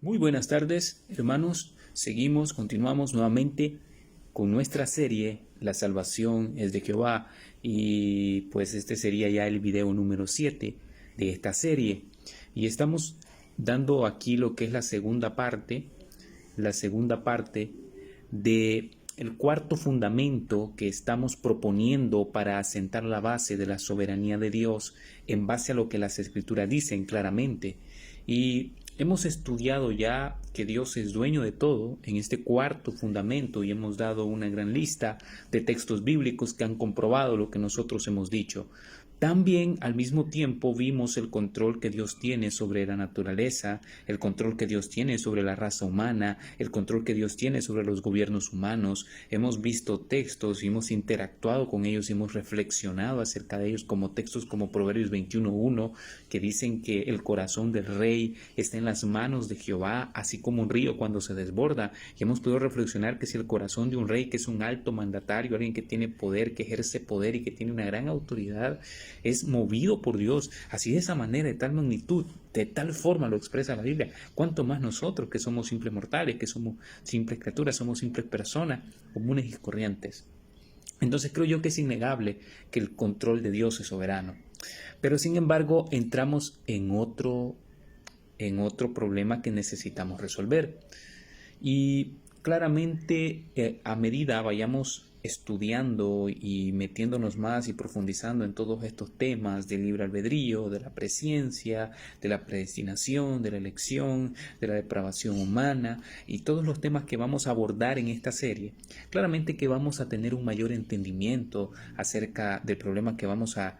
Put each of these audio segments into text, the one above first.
Muy buenas tardes, hermanos. Continuamos nuevamente con nuestra serie La salvación es de Jehová, y pues este sería ya el video número 7 de esta serie. Y estamos dando aquí lo que es la segunda parte de el cuarto fundamento que estamos proponiendo para asentar la base de la soberanía de Dios en base a lo que las Escrituras dicen claramente. Y hemos estudiado ya que Dios es dueño de todo en este cuarto fundamento, y hemos dado una gran lista de textos bíblicos que han comprobado lo que nosotros hemos dicho. También al mismo tiempo vimos el control que Dios tiene sobre la naturaleza, el control que Dios tiene sobre la raza humana, el control que Dios tiene sobre los gobiernos humanos. Hemos visto textos y hemos interactuado con ellos y hemos reflexionado acerca de ellos, como textos como Proverbios 21:1, que dicen que el corazón del rey está en las manos de Jehová, así como un río cuando se desborda. Y hemos podido reflexionar que si el corazón de un rey, que es un alto mandatario, alguien que tiene poder, que ejerce poder y que tiene una gran autoridad, es movido por Dios, así de esa manera, de tal magnitud, de tal forma lo expresa la Biblia, cuanto más nosotros, que somos simples mortales, que somos simples criaturas, somos simples personas comunes y corrientes. Entonces creo yo que es innegable que el control de Dios es soberano. Pero sin embargo entramos en otro problema que necesitamos resolver. Y claramente, a medida vayamos estudiando y metiéndonos más y profundizando en todos estos temas del libre albedrío, de la presciencia, de la predestinación, de la elección, de la depravación humana y todos los temas que vamos a abordar en esta serie, claramente que vamos a tener un mayor entendimiento acerca del problema que vamos a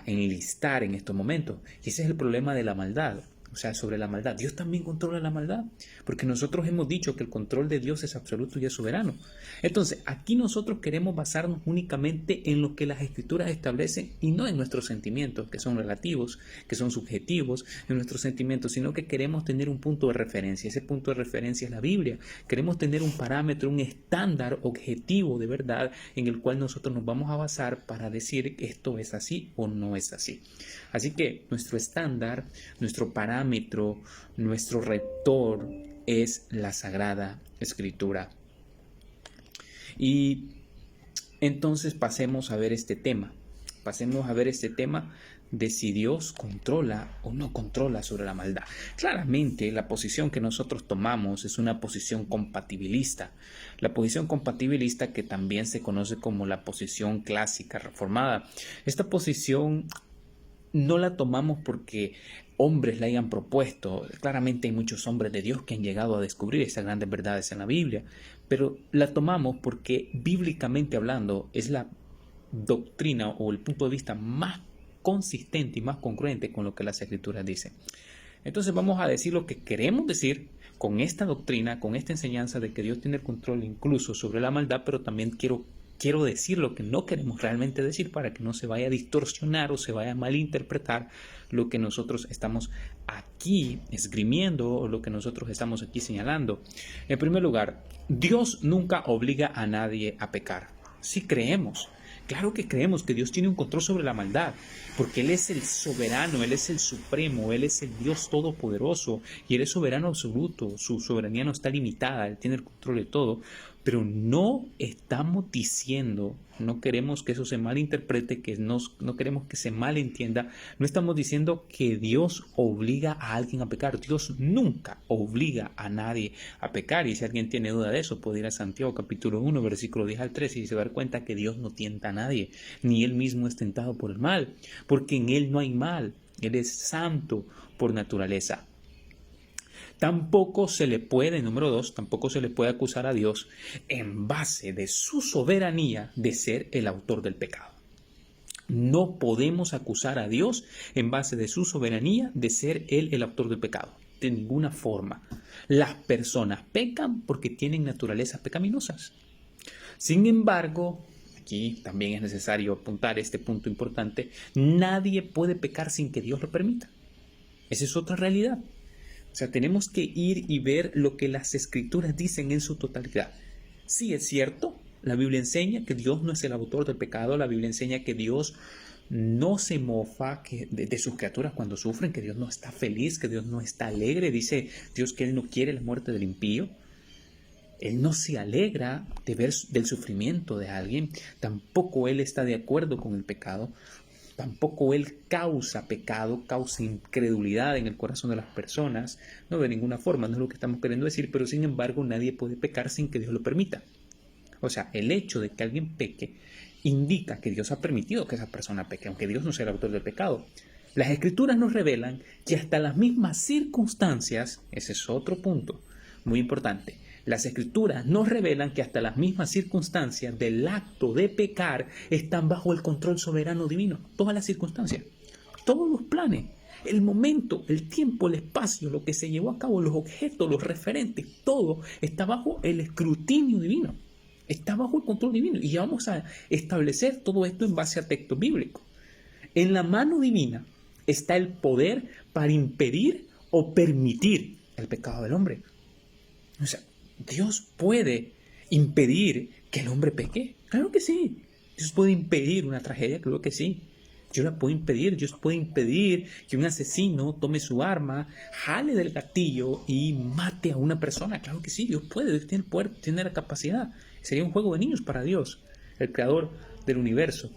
enlistar en estos momentos. Y ese es el problema de la maldad. O sea, sobre la maldad. Dios también controla la maldad, porque nosotros hemos dicho que el control de Dios es absoluto y es soberano. Entonces, aquí nosotros queremos basarnos únicamente en lo que las Escrituras establecen y no en nuestros sentimientos, que son relativos, que son subjetivos, en nuestros sentimientos, sino que queremos tener un punto de referencia. Ese punto de referencia es la Biblia. Queremos tener un parámetro, un estándar objetivo de verdad en el cual nosotros nos vamos a basar para decir que esto es así o no es así. Así que nuestro estándar, nuestro parámetro, nuestro rector es la Sagrada Escritura. Y entonces pasemos a ver este tema. Pasemos a ver este tema de si Dios controla o no controla sobre la maldad. Claramente, la posición que nosotros tomamos es una posición compatibilista. La posición compatibilista, que también se conoce como la posición clásica reformada. Esta posición no la tomamos porque hombres la hayan propuesto. Claramente hay muchos hombres de Dios que han llegado a descubrir estas grandes verdades en la Biblia, pero la tomamos porque bíblicamente hablando es la doctrina o el punto de vista más consistente y más congruente con lo que las Escrituras dicen. Entonces vamos a decir lo que queremos decir con esta doctrina, con esta enseñanza de que Dios tiene el control incluso sobre la maldad, pero también quiero decir lo que no queremos realmente decir para que no se vaya a distorsionar o se vaya a malinterpretar lo que nosotros estamos aquí esgrimiendo o lo que nosotros estamos aquí señalando. En primer lugar, Dios nunca obliga a nadie a pecar. Sí creemos. Claro que creemos que Dios tiene un control sobre la maldad, porque Él es el soberano, Él es el supremo, Él es el Dios todopoderoso y Él es soberano absoluto. Su soberanía no está limitada, Él tiene el control de todo, pero no estamos diciendo, no queremos que eso se malinterprete, que no queremos que se malentienda, no estamos diciendo que Dios obliga a alguien a pecar. Dios nunca obliga a nadie a pecar, y si alguien tiene duda de eso puede ir a Santiago capítulo 1 versículo 10 al 13 y se va a dar cuenta que Dios no tienta a nadie, ni Él mismo es tentado por el mal, porque en Él no hay mal. Él es santo por naturaleza. Tampoco se le puede, número 2, tampoco se le puede acusar a Dios en base de su soberanía de ser el autor del pecado. No podemos acusar a Dios en base de su soberanía de ser Él el autor del pecado. De ninguna forma. Las personas pecan porque tienen naturalezas pecaminosas. Sin embargo, aquí también es necesario apuntar este punto importante: nadie puede pecar sin que Dios lo permita. Esa es otra realidad. O sea, tenemos que ir y ver lo que las Escrituras dicen en su totalidad. Sí, es cierto, la Biblia enseña que Dios no es el autor del pecado, la Biblia enseña que Dios no se mofa de sus criaturas cuando sufren, que Dios no está feliz, que Dios no está alegre. Dice Dios que Él no quiere la muerte del impío. Él no se alegra de ver del sufrimiento de alguien. Tampoco Él está de acuerdo con el pecado. Tampoco Él causa pecado, causa incredulidad en el corazón de las personas. No, de ninguna forma, no es lo que estamos queriendo decir, pero sin embargo nadie puede pecar sin que Dios lo permita. O sea, el hecho de que alguien peque indica que Dios ha permitido que esa persona peque, aunque Dios no sea el autor del pecado. Las Escrituras nos revelan que hasta las mismas circunstancias, ese es otro punto muy importante, las Escrituras nos revelan que hasta las mismas circunstancias del acto de pecar están bajo el control soberano divino. Todas las circunstancias, todos los planes, el momento, el tiempo, el espacio, lo que se llevó a cabo, los objetos, los referentes, todo está bajo el escrutinio divino. Está bajo el control divino. Y vamos a establecer todo esto en base a texto bíblico. En la mano divina está el poder para impedir o permitir el pecado del hombre. O sea, Dios puede impedir que el hombre peque. Claro que sí. Dios puede impedir una tragedia. Claro que sí. Dios la puede impedir. Dios puede impedir que un asesino tome su arma, jale del gatillo y mate a una persona. Claro que sí. Dios puede. Dios tiene el poder, tiene la capacidad. Sería un juego de niños para Dios, el creador del universo.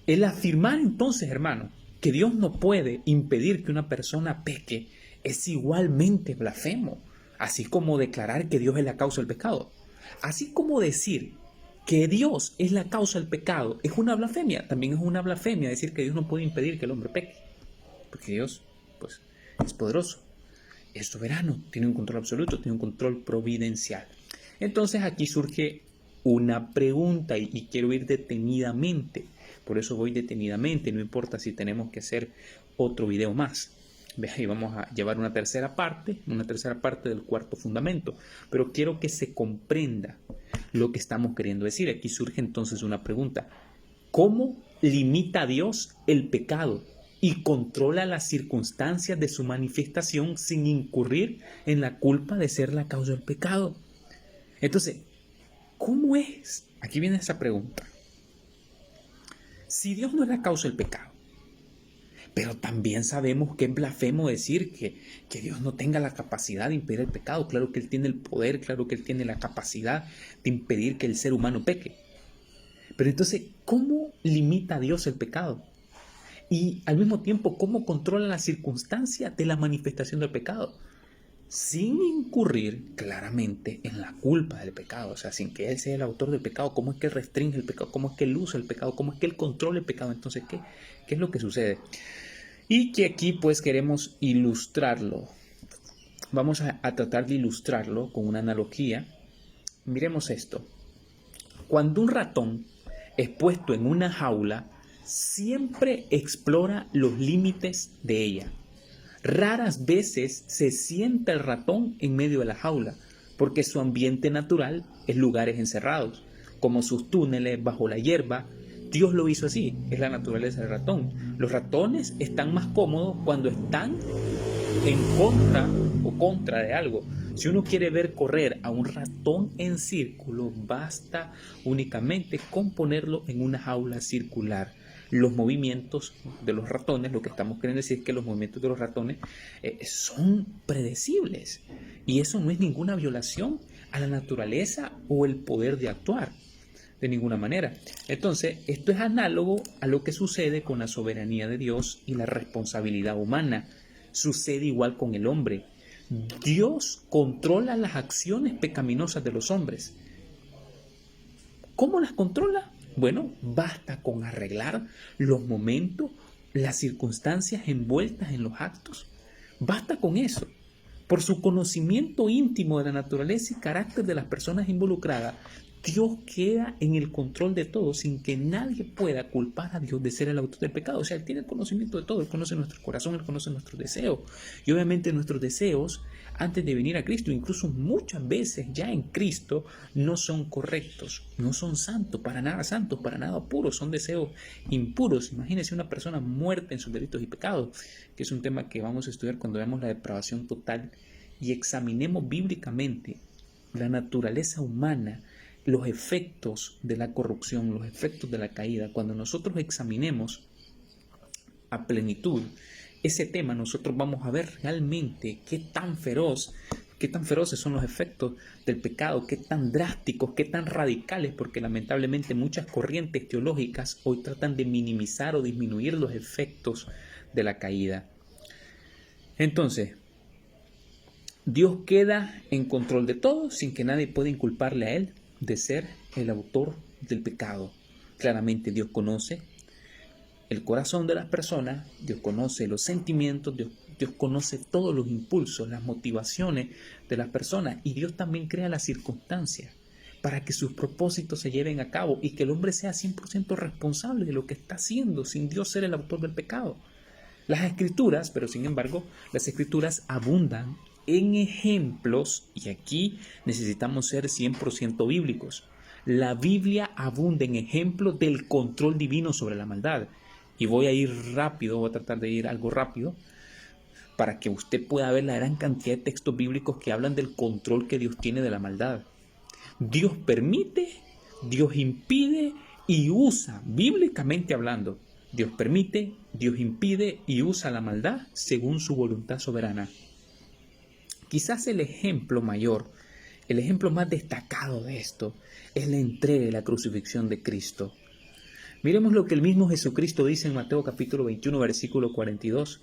El afirmar entonces, hermano, que Dios no puede impedir que una persona peque es igualmente blasfemo, así como declarar que Dios es la causa del pecado. Así como decir que Dios es la causa del pecado es una blasfemia, también es una blasfemia decir que Dios no puede impedir que el hombre peque, porque Dios, pues, es poderoso, es soberano, tiene un control absoluto, tiene un control providencial. Entonces aquí surge una pregunta y quiero ir detenidamente. Por eso voy detenidamente, no importa si tenemos que hacer otro video más. Y vamos a llevar una tercera parte del cuarto fundamento. Pero quiero que se comprenda lo que estamos queriendo decir. Aquí surge entonces una pregunta. ¿Cómo limita Dios el pecado y controla las circunstancias de su manifestación sin incurrir en la culpa de ser la causa del pecado? Entonces, ¿cómo es? Aquí viene esa pregunta. Si Dios no es la causa del pecado, pero también sabemos que es blasfemo decir que Dios no tenga la capacidad de impedir el pecado. Claro que Él tiene el poder, claro que Él tiene la capacidad de impedir que el ser humano peque. Pero entonces, ¿cómo limita Dios el pecado? Y al mismo tiempo, ¿cómo controla las circunstancias de la manifestación del pecado? Sin incurrir claramente en la culpa del pecado, o sea, sin que Él sea el autor del pecado. ¿Cómo es que Él restringe el pecado? ¿Cómo es que Él usa el pecado? ¿Cómo es que Él controla el pecado? Entonces, ¿qué es lo que sucede? Y que aquí pues queremos ilustrarlo. Vamos a tratar de ilustrarlo con una analogía. Miremos esto. Cuando un ratón es puesto en una jaula, siempre explora los límites de ella. Raras veces se sienta el ratón en medio de la jaula, porque su ambiente natural es lugares encerrados, como sus túneles bajo la hierba. Dios lo hizo así, es la naturaleza del ratón. Los ratones están más cómodos cuando están en contra de algo. Si uno quiere ver correr a un ratón en círculo, basta únicamente con ponerlo en una jaula circular. Los movimientos de los ratones, lo que estamos queriendo decir es que los movimientos de los ratones son predecibles. Y eso no es ninguna violación a la naturaleza o el poder de actuar. De ninguna manera. Entonces, esto es análogo a lo que sucede con la soberanía de Dios y la responsabilidad humana. Sucede igual con el hombre. Dios controla las acciones pecaminosas de los hombres. ¿Cómo las controla? Bueno, basta con arreglar los momentos, las circunstancias envueltas en los actos. Basta con eso. Por su conocimiento íntimo de la naturaleza y carácter de las personas involucradas, Dios queda en el control de todo sin que nadie pueda culpar a Dios de ser el autor del pecado. O sea, Él tiene el conocimiento de todo. Él conoce nuestro corazón, Él conoce nuestros deseos. Y obviamente nuestros deseos, antes de venir a Cristo, incluso muchas veces ya en Cristo, no son correctos, no son santos, para nada puros, son deseos impuros. Imagínense una persona muerta en sus delitos y pecados, que es un tema que vamos a estudiar cuando veamos la depravación total y examinemos bíblicamente la naturaleza humana, los efectos de la corrupción, los efectos de la caída. Cuando nosotros examinemos a plenitud ese tema, nosotros vamos a ver realmente qué tan feroces son los efectos del pecado, qué tan drásticos, qué tan radicales, porque lamentablemente muchas corrientes teológicas hoy tratan de minimizar o disminuir los efectos de la caída. Entonces, Dios queda en control de todo sin que nadie pueda inculparle a Él de ser el autor del pecado. Claramente Dios conoce el corazón de las personas, Dios conoce los sentimientos, Dios conoce todos los impulsos, las motivaciones de las personas, y Dios también crea las circunstancias para que sus propósitos se lleven a cabo y que el hombre sea 100% responsable de lo que está haciendo sin Dios ser el autor del pecado. Las escrituras, pero sin embargo, las escrituras abundan en ejemplos, y aquí necesitamos ser 100% bíblicos. La Biblia abunda en ejemplos del control divino sobre la maldad. Y voy a ir rápido, voy a tratar de ir algo rápido, para que usted pueda ver la gran cantidad de textos bíblicos que hablan del control que Dios tiene de la maldad. Dios permite, Dios impide y usa, bíblicamente hablando, Dios permite, Dios impide y usa la maldad según su voluntad soberana. Quizás el ejemplo mayor, el ejemplo más destacado de esto, es la entrega y la crucifixión de Cristo. Miremos lo que el mismo Jesucristo dice en Mateo capítulo 21, versículo 42,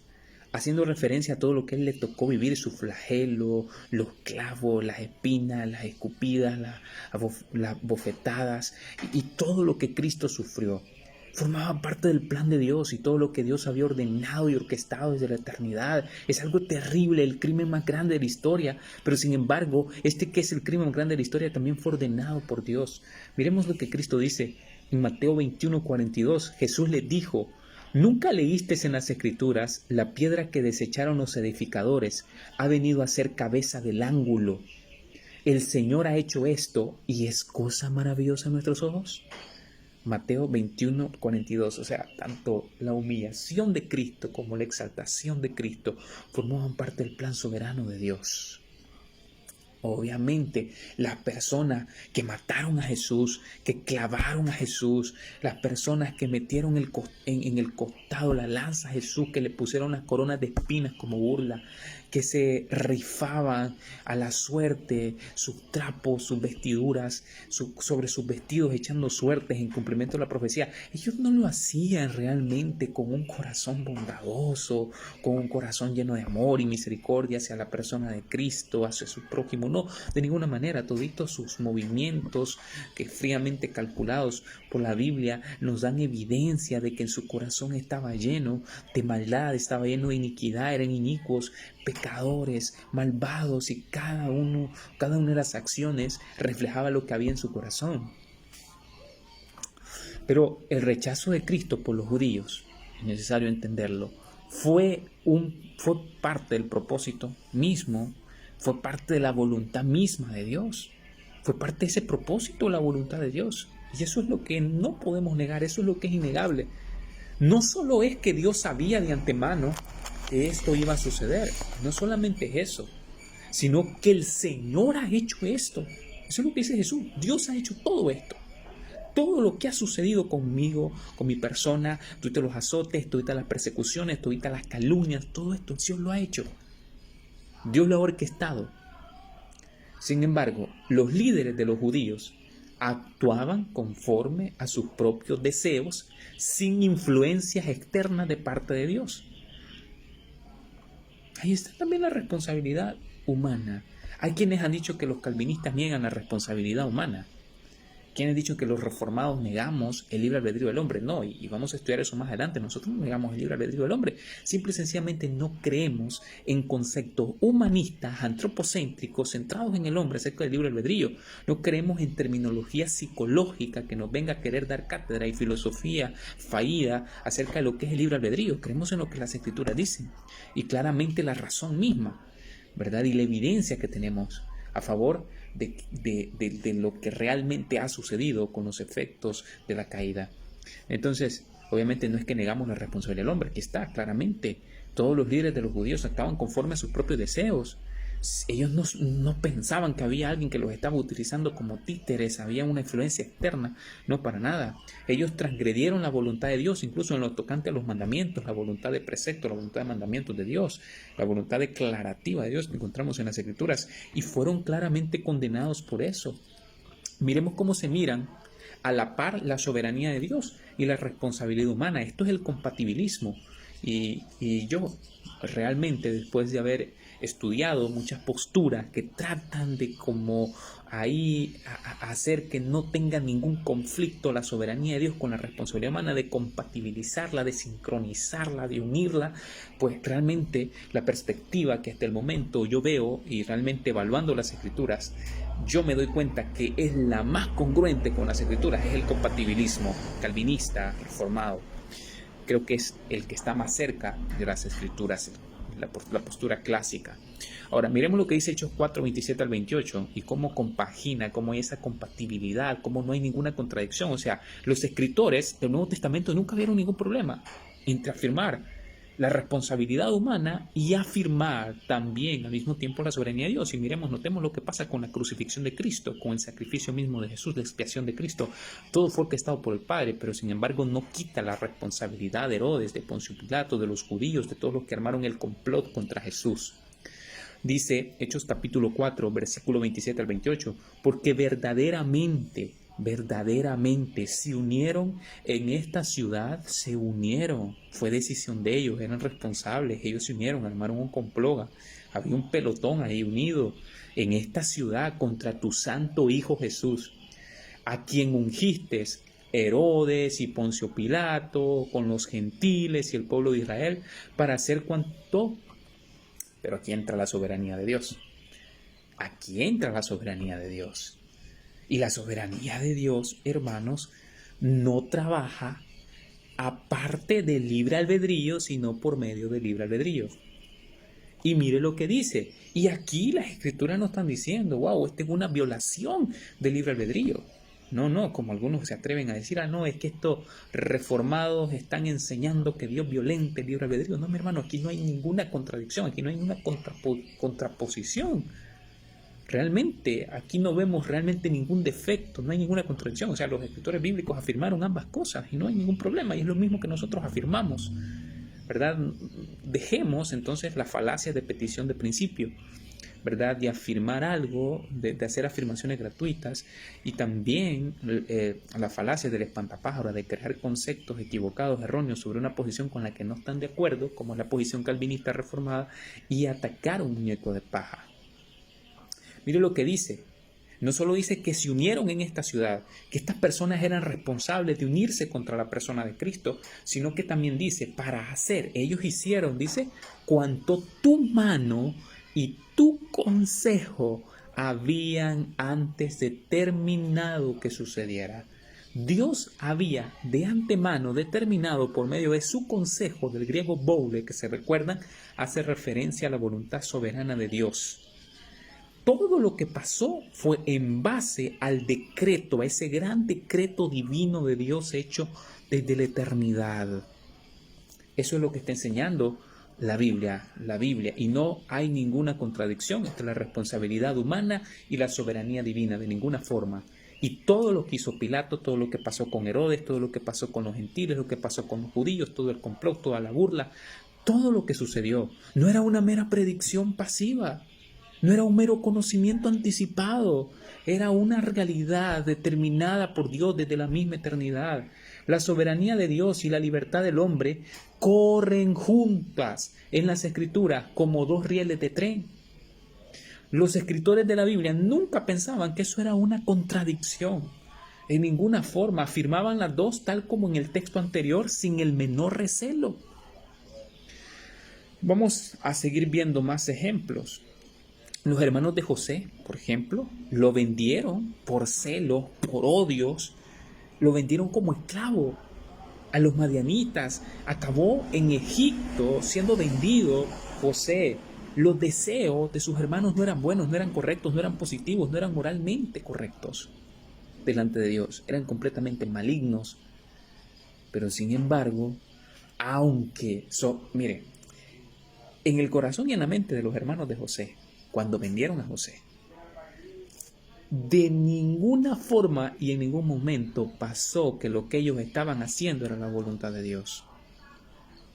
haciendo referencia a todo lo que Él le tocó vivir, su flagelo, los clavos, las espinas, las escupidas, las bofetadas y todo lo que Cristo sufrió. Formaba parte del plan de Dios y todo lo que Dios había ordenado y orquestado desde la eternidad. Es algo terrible, el crimen más grande de la historia, pero sin embargo, que es el crimen más grande de la historia también fue ordenado por Dios. Miremos lo que Cristo dice en Mateo 21, 42. Jesús les dijo: ¿nunca leísteis en las Escrituras: la piedra que desecharon los edificadores ha venido a ser cabeza del ángulo? El Señor ha hecho esto y es cosa maravillosa a nuestros ojos. Mateo 21, 42, o sea, tanto la humillación de Cristo como la exaltación de Cristo formaban parte del plan soberano de Dios. Obviamente, las personas que mataron a Jesús, que clavaron a Jesús, las personas que metieron en el costado la lanza a Jesús, que le pusieron las coronas de espinas como burla, que se rifaban a la suerte sus trapos, sus vestiduras, sobre sus vestidos echando suertes en cumplimiento de la profecía. Ellos no lo hacían realmente con un corazón bondadoso, con un corazón lleno de amor y misericordia hacia la persona de Cristo, hacia su prójimo. No, de ninguna manera. Toditos sus movimientos, que fríamente calculados por la Biblia, nos dan evidencia de que en su corazón estaba lleno de maldad, estaba lleno de iniquidad, eran inicuos, pecadores, malvados, y cada una de las acciones reflejaba lo que había en su corazón. Pero el rechazo de Cristo por los judíos, es necesario entenderlo, fue parte del propósito mismo, fue parte de la voluntad misma de Dios, fue parte de ese propósito, la voluntad de Dios. Y eso es lo que no podemos negar, eso es lo que es innegable. No solo es que Dios sabía de antemano que esto iba a suceder, no solamente es eso, sino que el Señor ha hecho esto. Eso es lo que dice Jesús. Dios ha hecho todo esto. Todo lo que ha sucedido conmigo, con mi persona, todos los azotes, todas las persecuciones, todas las calumnias, todo esto Dios lo ha hecho. Dios lo ha orquestado. Sin embargo, los líderes de los judíos actuaban conforme a sus propios deseos, sin influencias externas de parte de Dios. Ahí está también la responsabilidad humana. Hay quienes han dicho que los calvinistas niegan la responsabilidad humana. Quienes han dicho que los reformados negamos el libre albedrío del hombre. No, y vamos a estudiar eso más adelante. Nosotros no negamos el libre albedrío del hombre. Simple y sencillamente no creemos en conceptos humanistas, antropocéntricos, centrados en el hombre acerca del libre albedrío. No creemos en terminología psicológica que nos venga a querer dar cátedra y filosofía fallida acerca de lo que es el libre albedrío. Creemos en lo que las Escrituras dicen. Y claramente la razón misma, ¿verdad? Y la evidencia que tenemos a favor de lo que realmente ha sucedido con los efectos de la caída. Entonces, obviamente no es que negamos la responsabilidad del hombre, aquí está claramente. Todos los líderes de los judíos actuaban conforme a sus propios deseos, Ellos no pensaban que había alguien que los estaba utilizando como títeres, había una influencia externa, no para nada. Ellos transgredieron la voluntad de Dios, incluso en lo tocante a los mandamientos, la voluntad de precepto, la voluntad de mandamientos de Dios, la voluntad declarativa de Dios que encontramos en las Escrituras, y fueron claramente condenados por eso. Miremos cómo se miran a la par la soberanía de Dios y la responsabilidad humana. Esto es el compatibilismo. Y yo realmente, después de haber estudiado muchas posturas que tratan de como ahí hacer que no tenga ningún conflicto la soberanía de Dios con la responsabilidad humana, de compatibilizarla, de sincronizarla, de unirla, pues realmente la perspectiva que hasta el momento yo veo, y realmente evaluando las Escrituras, yo me doy cuenta que es la más congruente con las Escrituras, es el compatibilismo calvinista, reformado. Creo que es el que está más cerca de las Escrituras, la postura clásica. Ahora, miremos lo que dice Hechos 4, 27 al 28 y cómo compagina, cómo hay esa compatibilidad, cómo no hay ninguna contradicción. O sea, los escritores del Nuevo Testamento nunca vieron ningún problema entre afirmar la responsabilidad humana y afirmar también al mismo tiempo la soberanía de Dios. Y notemos lo que pasa con la crucifixión de Cristo, con el sacrificio mismo de Jesús, la expiación de Cristo. Todo fue orquestado por el Padre, pero sin embargo no quita la responsabilidad de Herodes, de Poncio Pilato, de los judíos, de todos los que armaron el complot contra Jesús. Dice Hechos capítulo 4, versículo 27 al 28, porque verdaderamente se unieron en esta ciudad, se unieron, fue decisión de ellos, eran responsables, ellos se unieron, armaron un complot, había un pelotón ahí unido en esta ciudad contra tu santo Hijo Jesús, a quien ungiste, Herodes y Poncio Pilato, con los gentiles y el pueblo de Israel, para hacer cuanto. Pero aquí entra la soberanía de Dios. Aquí entra la soberanía de Dios. Y la soberanía de Dios, hermanos, no trabaja aparte del libre albedrío, sino por medio del libre albedrío. Y mire lo que dice. Y aquí las Escrituras nos están diciendo, wow, esta es una violación del libre albedrío. No, como algunos se atreven a decir, no, es que estos reformados están enseñando que Dios violente el libre albedrío. No, mi hermano, aquí no hay ninguna contradicción, aquí no hay ninguna contraposición. Realmente, aquí no vemos realmente ningún defecto, no hay ninguna contradicción. O sea, los escritores bíblicos afirmaron ambas cosas y no hay ningún problema. Y es lo mismo que nosotros afirmamos, ¿verdad? Dejemos entonces la falacia de petición de principio, ¿verdad? De afirmar algo, de hacer afirmaciones gratuitas, y también la falacia del espantapájaro, de crear conceptos equivocados, erróneos sobre una posición con la que no están de acuerdo, como es la posición calvinista reformada, y atacar un muñeco de paja. Mire lo que dice. No solo dice que se unieron en esta ciudad, que estas personas eran responsables de unirse contra la persona de Cristo, sino que también dice, para hacer, ellos hicieron, dice, cuanto tu mano y tu consejo habían antes determinado que sucediera. Dios había de antemano determinado por medio de su consejo, del griego boule, que se recuerdan, hace referencia a la voluntad soberana de Dios. Todo lo que pasó fue en base al decreto, a ese gran decreto divino de Dios hecho desde la eternidad. Eso es lo que está enseñando la Biblia, y no hay ninguna contradicción entre la responsabilidad humana y la soberanía divina, de ninguna forma. Y todo lo que hizo Pilato, todo lo que pasó con Herodes, todo lo que pasó con los gentiles, lo que pasó con los judíos, todo el complot, toda la burla, todo lo que sucedió no era una mera predicción pasiva. No era un mero conocimiento anticipado, era una realidad determinada por Dios desde la misma eternidad. La soberanía de Dios y la libertad del hombre corren juntas en las Escrituras como dos rieles de tren. Los escritores de la Biblia nunca pensaban que eso era una contradicción. En ninguna forma afirmaban las dos tal como en el texto anterior sin el menor recelo. Vamos a seguir viendo más ejemplos. Los hermanos de José, por ejemplo, lo vendieron por celos, por odios, lo vendieron como esclavo a los madianitas. Acabó en Egipto siendo vendido José. Los deseos de sus hermanos no eran buenos, no eran correctos, no eran positivos, no eran moralmente correctos delante de Dios. Eran completamente malignos. Pero sin embargo, aunque, mire, en el corazón y en la mente de los hermanos de José, cuando vendieron a José. De ninguna forma y en ningún momento pasó que lo que ellos estaban haciendo era la voluntad de Dios.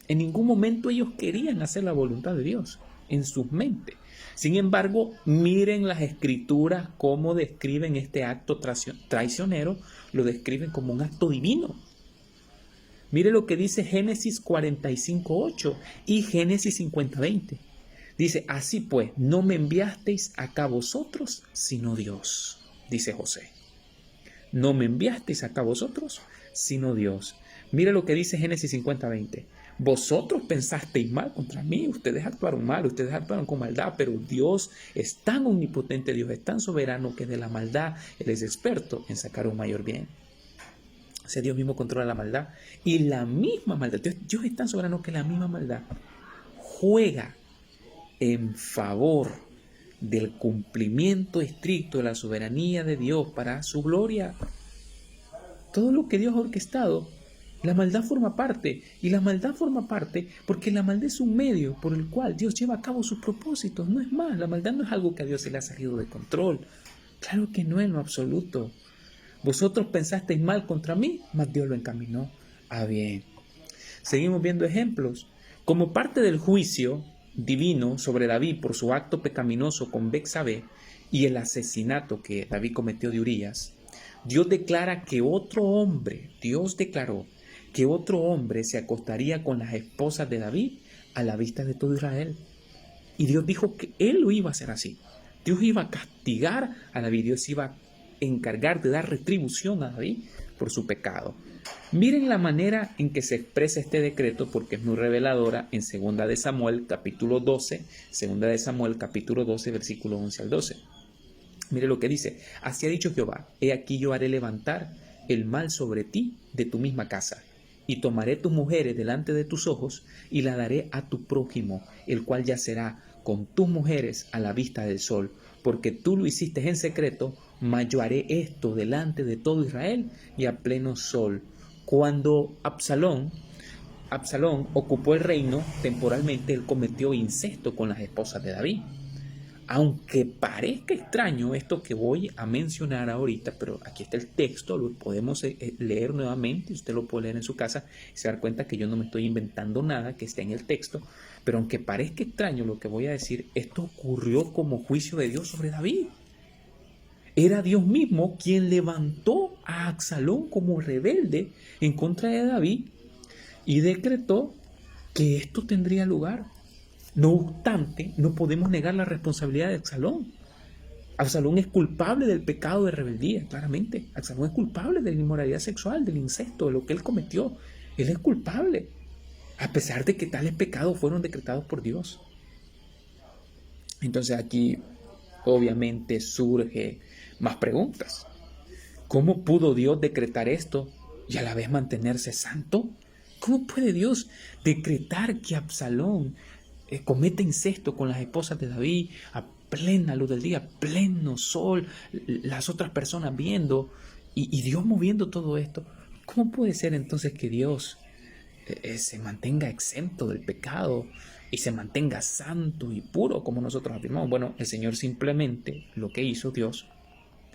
En ningún momento ellos querían hacer la voluntad de Dios en sus mentes. Sin embargo, miren las escrituras cómo describen este acto traicionero, lo describen como un acto divino. Mire lo que dice Génesis 45:8 y Génesis 50:20. Dice, así pues, no me enviasteis acá vosotros, sino Dios, dice José. No me enviasteis acá vosotros, sino Dios. Mire lo que dice Génesis 50:20. Vosotros pensasteis mal contra mí, ustedes actuaron mal, ustedes actuaron con maldad, pero Dios es tan omnipotente, Dios es tan soberano que de la maldad Él es experto en sacar un mayor bien. O sea, Dios mismo controla la maldad y la misma maldad, Dios es tan soberano que la misma maldad juega en favor del cumplimiento estricto de la soberanía de Dios para su gloria. Todo lo que Dios ha orquestado, la maldad forma parte, y la maldad forma parte porque la maldad es un medio por el cual Dios lleva a cabo sus propósitos. No es más, la maldad no es algo que a Dios se le ha salido de control. Claro que no en lo absoluto. Vosotros pensasteis mal contra mí, mas Dios lo encaminó a bien. Seguimos viendo ejemplos. Como parte del juicio divino sobre David por su acto pecaminoso con Betsabé y el asesinato que David cometió de Urías, Dios declaró que otro hombre se acostaría con las esposas de David a la vista de todo Israel. Y Dios dijo que Él lo iba a hacer así. Dios iba a castigar a David, Dios iba a encargar de dar retribución a David por su pecado. Miren la manera en que se expresa este decreto porque es muy reveladora en 2 de Samuel capítulo 12, 2 de Samuel capítulo 12 versículo 11 al 12. Mire lo que dice, así ha dicho Jehová, he aquí yo haré levantar el mal sobre ti de tu misma casa, y tomaré tus mujeres delante de tus ojos, y la daré a tu prójimo, el cual yacerá con tus mujeres a la vista del sol, porque tú lo hiciste en secreto, mas yo haré esto delante de todo Israel y a pleno sol. Cuando Absalón ocupó el reino temporalmente, él cometió incesto con las esposas de David. Aunque parezca extraño esto que voy a mencionar ahorita, pero aquí está el texto, lo podemos leer nuevamente, usted lo puede leer en su casa y se da cuenta que yo no me estoy inventando nada, que está en el texto, pero aunque parezca extraño lo que voy a decir, esto ocurrió como juicio de Dios sobre David. Era Dios mismo quien levantó a Absalón como rebelde en contra de David y decretó que esto tendría lugar. No obstante, no podemos negar la responsabilidad de Absalón. Absalón es culpable del pecado de rebeldía, claramente. Absalón es culpable de la inmoralidad sexual, del incesto, de lo que él cometió. Él es culpable, a pesar de que tales pecados fueron decretados por Dios. Entonces aquí, obviamente, surgen más preguntas. ¿Cómo pudo Dios decretar esto y a la vez mantenerse santo? ¿Cómo puede Dios decretar que Absalón comete incesto con las esposas de David a plena luz del día, pleno sol, las otras personas viendo y Dios moviendo todo esto? ¿Cómo puede ser entonces que Dios se mantenga exento del pecado y se mantenga santo y puro como nosotros afirmamos? Bueno, el Señor simplemente lo que hizo Dios,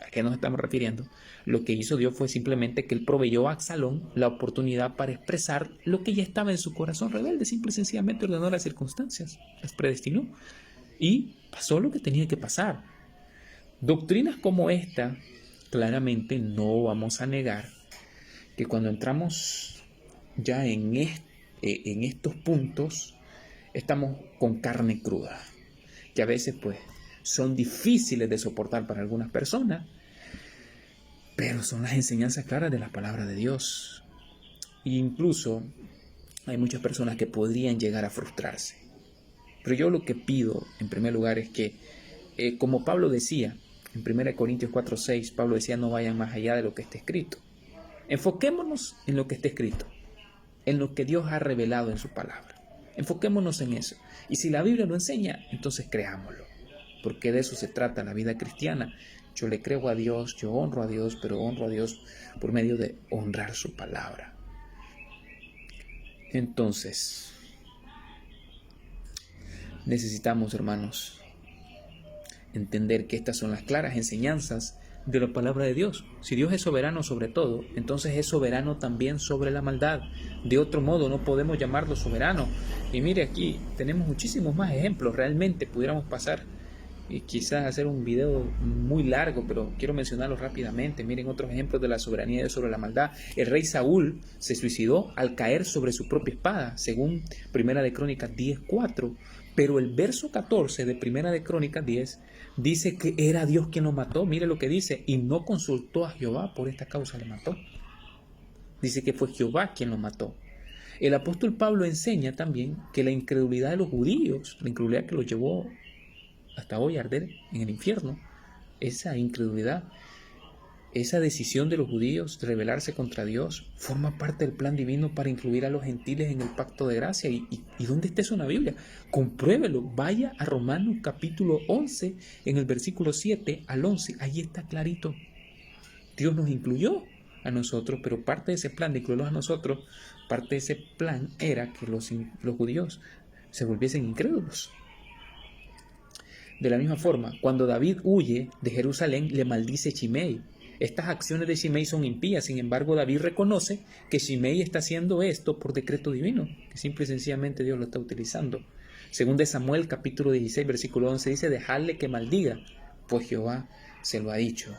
¿a qué nos estamos refiriendo? Lo que hizo Dios fue simplemente que Él proveyó a Absalón la oportunidad para expresar lo que ya estaba en su corazón rebelde. Simple y sencillamente ordenó las circunstancias, las predestinó y pasó lo que tenía que pasar. Doctrinas como esta, claramente no vamos a negar que cuando entramos ya en estos puntos, estamos con carne cruda, que a veces pues son difíciles de soportar para algunas personas, pero son las enseñanzas claras de la palabra de Dios. E incluso hay muchas personas que podrían llegar a frustrarse. Pero yo lo que pido en primer lugar es que, como Pablo decía, en 1 Corintios 4:6, Pablo decía, no vayan más allá de lo que está escrito. Enfoquémonos en lo que está escrito, en lo que Dios ha revelado en su palabra. Enfoquémonos en eso. Y si la Biblia lo enseña, entonces creámoslo. Porque de eso se trata la vida cristiana. Yo le creo a Dios, yo honro a Dios, pero honro a Dios por medio de honrar su palabra. Entonces, necesitamos, hermanos, entender que estas son las claras enseñanzas de la palabra de Dios. Si Dios es soberano sobre todo, entonces es soberano también sobre la maldad. De otro modo no podemos llamarlo soberano. Y mire, aquí tenemos muchísimos más ejemplos. Realmente pudiéramos pasar y quizás hacer un video muy largo, pero quiero mencionarlo rápidamente. Miren otros ejemplos de la soberanía de Dios sobre la maldad. El rey Saúl se suicidó al caer sobre su propia espada, según Primera de Crónicas 10:4. Pero el verso 14 de Primera de Crónicas 10 dice que era Dios quien lo mató. Mire lo que dice: y no consultó a Jehová, por esta causa le mató. Dice que fue Jehová quien lo mató. El apóstol Pablo enseña también que la incredulidad de los judíos, la incredulidad que los llevó hasta hoy a arder en el infierno, esa incredulidad, esa decisión de los judíos de rebelarse contra Dios, forma parte del plan divino para incluir a los gentiles en el pacto de gracia. ¿Y dónde está eso en la Biblia? Compruébelo. Vaya a Romanos capítulo 11, en el versículo 7 al 11. Ahí está clarito. Dios nos incluyó a nosotros, pero parte de ese plan de incluirlos a nosotros, parte de ese plan era que los judíos se volviesen incrédulos. De la misma forma, cuando David huye de Jerusalén, le maldice Shimei. Estas acciones de Shimei son impías. Sin embargo, David reconoce que Shimei está haciendo esto por decreto divino, que simple y sencillamente Dios lo está utilizando. Según de Samuel, capítulo 16, versículo 11, dice: dejadle que maldiga, pues Jehová se lo ha dicho.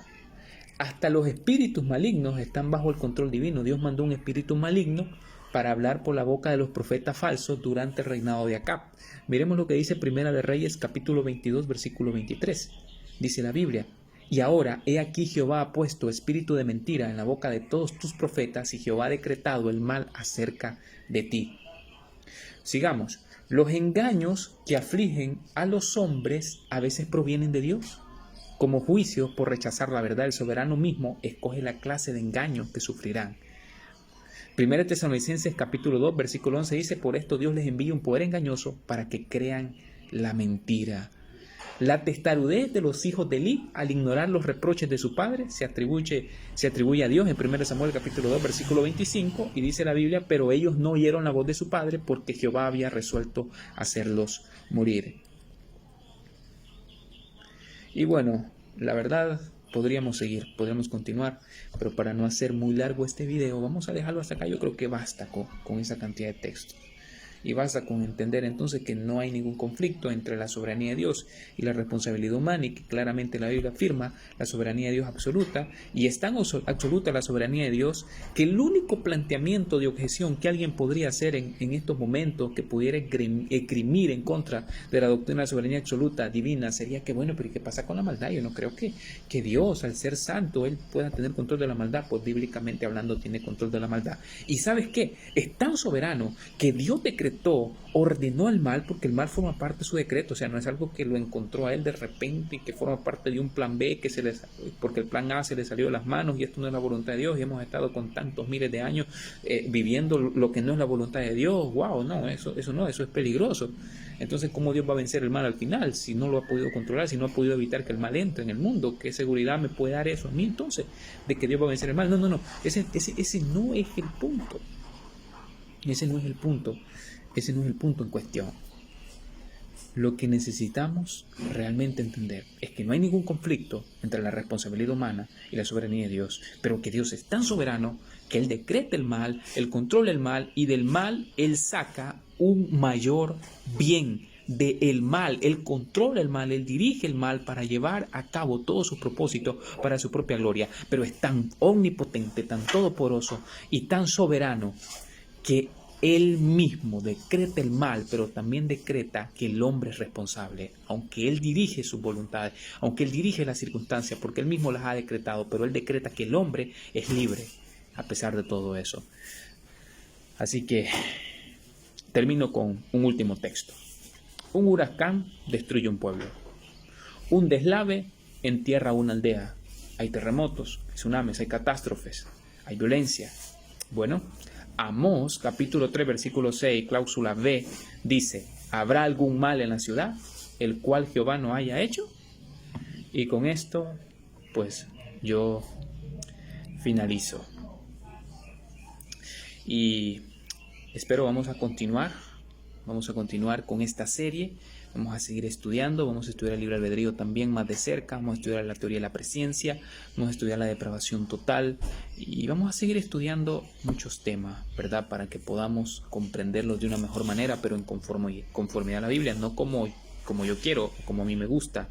Hasta los espíritus malignos están bajo el control divino. Dios mandó un espíritu maligno para hablar por la boca de los profetas falsos durante el reinado de Acab. Miremos lo que dice Primera de Reyes, capítulo 22, versículo 23. Dice la Biblia: y ahora, he aquí Jehová ha puesto espíritu de mentira en la boca de todos tus profetas, y Jehová ha decretado el mal acerca de ti. Sigamos. Los engaños que afligen a los hombres a veces provienen de Dios. Como juicio por rechazar la verdad, el soberano mismo escoge la clase de engaños que sufrirán. Primera Tesalonicenses capítulo 2, versículo 11 dice: por esto Dios les envía un poder engañoso para que crean la mentira. La testarudez de los hijos de Eli al ignorar los reproches de su padre se atribuye a Dios en 1 Samuel capítulo 2, versículo 25, y dice la Biblia: pero ellos no oyeron la voz de su padre porque Jehová había resuelto hacerlos morir. Y bueno, la verdad, podríamos continuar, pero para no hacer muy largo este video, vamos a dejarlo hasta acá. Yo creo que basta con esa cantidad de texto. Y basta con entender entonces que no hay ningún conflicto entre la soberanía de Dios y la responsabilidad humana, y que claramente la Biblia afirma la soberanía de Dios absoluta, y es tan absoluta la soberanía de Dios que el único planteamiento de objeción que alguien podría hacer en estos momentos, que pudiera esgrimir en contra de la doctrina de la soberanía absoluta divina, sería que bueno, pero ¿qué pasa con la maldad? Yo no creo que Dios, al ser santo, Él pueda tener control de la maldad. Pues bíblicamente hablando tiene control de la maldad. ¿Y sabes qué? Es tan soberano que Dios decretó, ordenó el mal, porque el mal forma parte de su decreto. O sea, no es algo que lo encontró a él de repente y que forma parte de un plan B porque el plan A se le salió de las manos y esto no es la voluntad de Dios, y hemos estado con tantos miles de años viviendo lo que no es la voluntad de Dios. Wow, no, eso es peligroso. Entonces, ¿cómo Dios va a vencer el mal al final si no lo ha podido controlar, si no ha podido evitar que el mal entre en el mundo? ¿Qué seguridad me puede dar eso a mí entonces de que Dios va a vencer el mal? No, ese no es el punto. Ese no es el punto. Ese no es el punto en cuestión. Lo que necesitamos realmente entender es que no hay ningún conflicto entre la responsabilidad humana y la soberanía de Dios, pero que Dios es tan soberano que Él decreta el mal, Él controla el mal, y del mal Él saca un mayor bien. Del mal, Él controla el mal, Él dirige el mal para llevar a cabo todos sus propósitos para su propia gloria. Pero es tan omnipotente, tan todopoderoso y tan soberano que Él mismo decreta el mal, pero también decreta que el hombre es responsable, aunque Él dirige sus voluntades, aunque Él dirige las circunstancias, porque Él mismo las ha decretado, pero Él decreta que el hombre es libre a pesar de todo eso. Así que termino con un último texto. Un huracán destruye un pueblo. Un deslave entierra una aldea. Hay terremotos, hay tsunamis, hay catástrofes, hay violencia. Bueno, Amós, capítulo 3, versículo 6, cláusula B, dice: ¿habrá algún mal en la ciudad, el cual Jehová no haya hecho? Y con esto, pues, yo finalizo. Y espero vamos a continuar con esta serie, Vamos a seguir estudiando, vamos a estudiar el libre albedrío también más de cerca, vamos a estudiar la teoría de la presciencia, vamos a estudiar la depravación total y vamos a seguir estudiando muchos temas, ¿verdad? Para que podamos comprenderlos de una mejor manera, pero en conformidad a la Biblia, no como yo quiero, como a mí me gusta.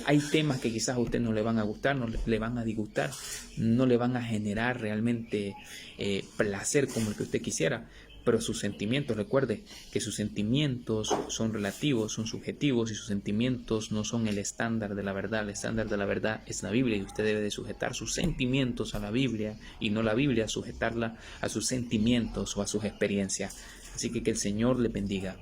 Hay temas que quizás a usted no le van a gustar, no le van a disgustar, no le van a generar realmente placer como el que usted quisiera, pero sus sentimientos, recuerde que sus sentimientos son relativos, son subjetivos y sus sentimientos no son el estándar de la verdad. El estándar de la verdad es la Biblia y usted debe de sujetar sus sentimientos a la Biblia y no la Biblia sujetarla a sus sentimientos o a sus experiencias. Así que el Señor le bendiga.